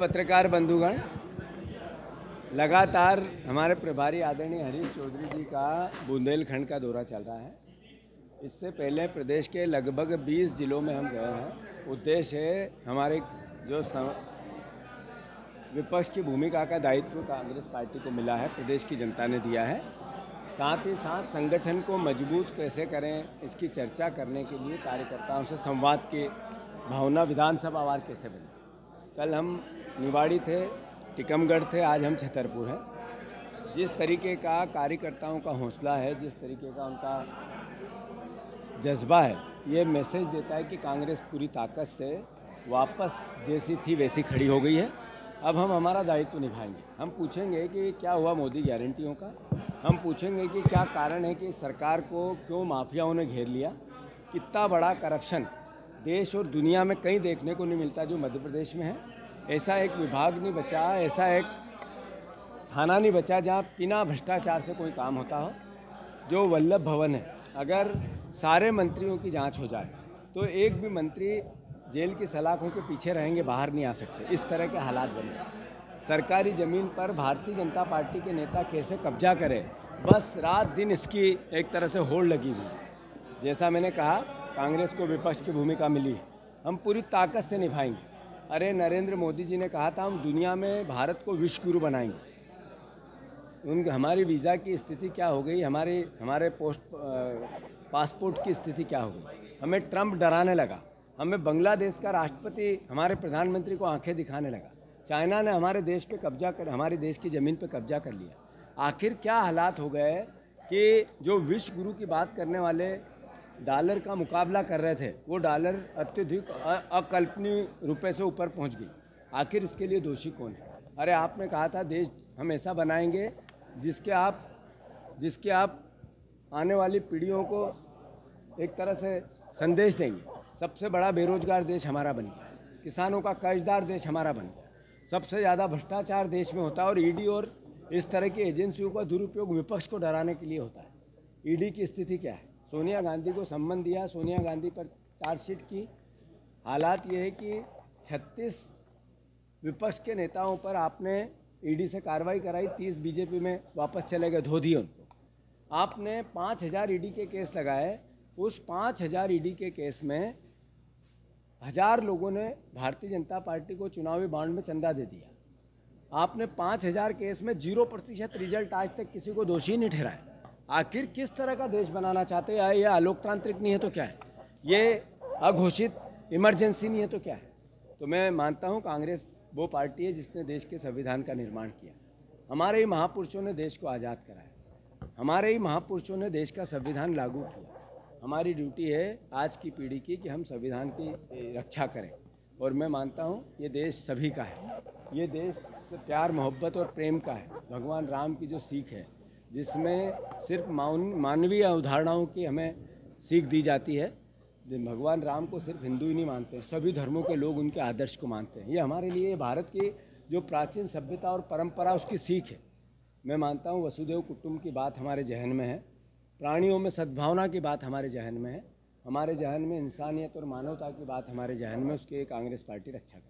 पत्रकार बंधुगण, लगातार हमारे प्रभारी आदरणीय हरीश चौधरी जी का बुंदेलखंड का दौरा चल रहा है। इससे पहले प्रदेश के लगभग 20 जिलों में हम गए हैं। उद्देश्य है हमारे जो विपक्ष की भूमिका का दायित्व कांग्रेस पार्टी को मिला है, प्रदेश की जनता ने दिया है। साथ ही साथ संगठन को मजबूत कैसे करें, इसकी चर्चा करने के लिए कार्यकर्ताओं से संवाद की भावना विधानसभा वार कैसे बने। कल हम निवाड़ी थे, टीकमगढ़ थे, आज हम छतरपुर हैं। जिस तरीके का कार्यकर्ताओं का हौसला है, जिस तरीके का उनका जज्बा है, ये मैसेज देता है कि कांग्रेस पूरी ताकत से वापस जैसी थी वैसी खड़ी हो गई है। अब हम हमारा दायित्व निभाएंगे। हम पूछेंगे कि क्या हुआ मोदी गारंटियों का, हम पूछेंगे कि क्या कारण है कि सरकार को क्यों माफियाओं ने घेर लिया, कितना बड़ा करप्शन देश और दुनिया में कहीं देखने को नहीं मिलता जो मध्य प्रदेश में है। ऐसा एक विभाग नहीं बचा, ऐसा एक थाना नहीं बचा जहाँ बिना भ्रष्टाचार से कोई काम होता हो। जो वल्लभ भवन है, अगर सारे मंत्रियों की जांच हो जाए तो एक भी मंत्री जेल की सलाखों के पीछे रहेंगे, बाहर नहीं आ सकते। इस तरह के हालात बने। सरकारी ज़मीन पर भारतीय जनता पार्टी के नेता कैसे कब्जा करें, बस रात दिन इसकी एक तरह से होड़ लगी हुई। जैसा मैंने कहा, कांग्रेस को विपक्ष की भूमिका मिली, हम पूरी ताकत से निभाएंगे। अरे नरेंद्र मोदी जी ने कहा था हम दुनिया में भारत को विश्व गुरु बनाएंगे। हमारी वीज़ा की स्थिति क्या हो गई, हमारे पासपोर्ट की स्थिति क्या हो गई। हमें ट्रंप डराने लगा, हमें बांग्लादेश का राष्ट्रपति हमारे प्रधानमंत्री को आंखें दिखाने लगा। चाइना ने हमारे देश पे कब्जा कर, हमारे देश की ज़मीन पे कब्जा कर लिया। आखिर क्या हालात हो गए कि जो विश्व गुरु की बात करने वाले डॉलर का मुकाबला कर रहे थे, वो डॉलर अत्यधिक अकल्पनीय रुपए से ऊपर पहुंच गई। आखिर इसके लिए दोषी कौन है? अरे आपने कहा था देश हम ऐसा बनाएंगे जिसके आप आने वाली पीढ़ियों को एक तरह से संदेश देंगे। सबसे बड़ा बेरोजगार देश हमारा बन गया, किसानों का कर्जदार देश हमारा बन गया, सबसे ज़्यादा भ्रष्टाचार देश में होता है और ईडी और इस तरह की एजेंसियों का दुरुपयोग विपक्ष को डराने के लिए होता है। ईडी की स्थिति क्या है? सोनिया गांधी को सम्मन दिया, सोनिया गांधी पर चार्जशीट की। हालात ये है कि 36 विपक्ष के नेताओं पर आपने ईडी से कार्रवाई कराई, 30 बीजेपी में वापस चले गए, धो दिए उनको। आपने 5000 ईडी के केस लगाए, उस 5000 ईडी के केस में 1000 लोगों ने भारतीय जनता पार्टी को चुनावी बॉन्ड में चंदा दे दिया। आपने 5000 केस में 0% रिजल्ट आज तक किसी को दोषी नहीं ठहराया। आखिर किस तरह का देश बनाना चाहते हैं? ये अलोकतांत्रिक नहीं है तो क्या है? ये अघोषित इमरजेंसी नहीं है तो क्या है? तो मैं मानता हूँ कांग्रेस वो पार्टी है जिसने देश के संविधान का निर्माण किया। हमारे ही महापुरुषों ने देश को आज़ाद कराया, हमारे ही महापुरुषों ने देश का संविधान लागू किया। हमारी ड्यूटी है आज की पीढ़ी की कि हम संविधान की रक्षा करें। और मैं मानता हूँ ये देश सभी का है, ये देश से प्यार मोहब्बत और प्रेम का है। भगवान राम की जो सीख है, जिसमें सिर्फ मानवीय अवधारणाओं की हमें सीख दी जाती है। भगवान राम को सिर्फ हिंदू ही नहीं मानते, सभी धर्मों के लोग उनके आदर्श को मानते हैं। ये हमारे लिए भारत की जो प्राचीन सभ्यता और परंपरा, उसकी सीख है। मैं मानता हूँ वसुदेव कुटुंब की बात हमारे जहन में है, प्राणियों में सद्भावना की बात हमारे जहन में है, हमारे जहन में इंसानियत और मानवता की बात हमारे जहन में, उसकी कांग्रेस पार्टी रक्षा करे।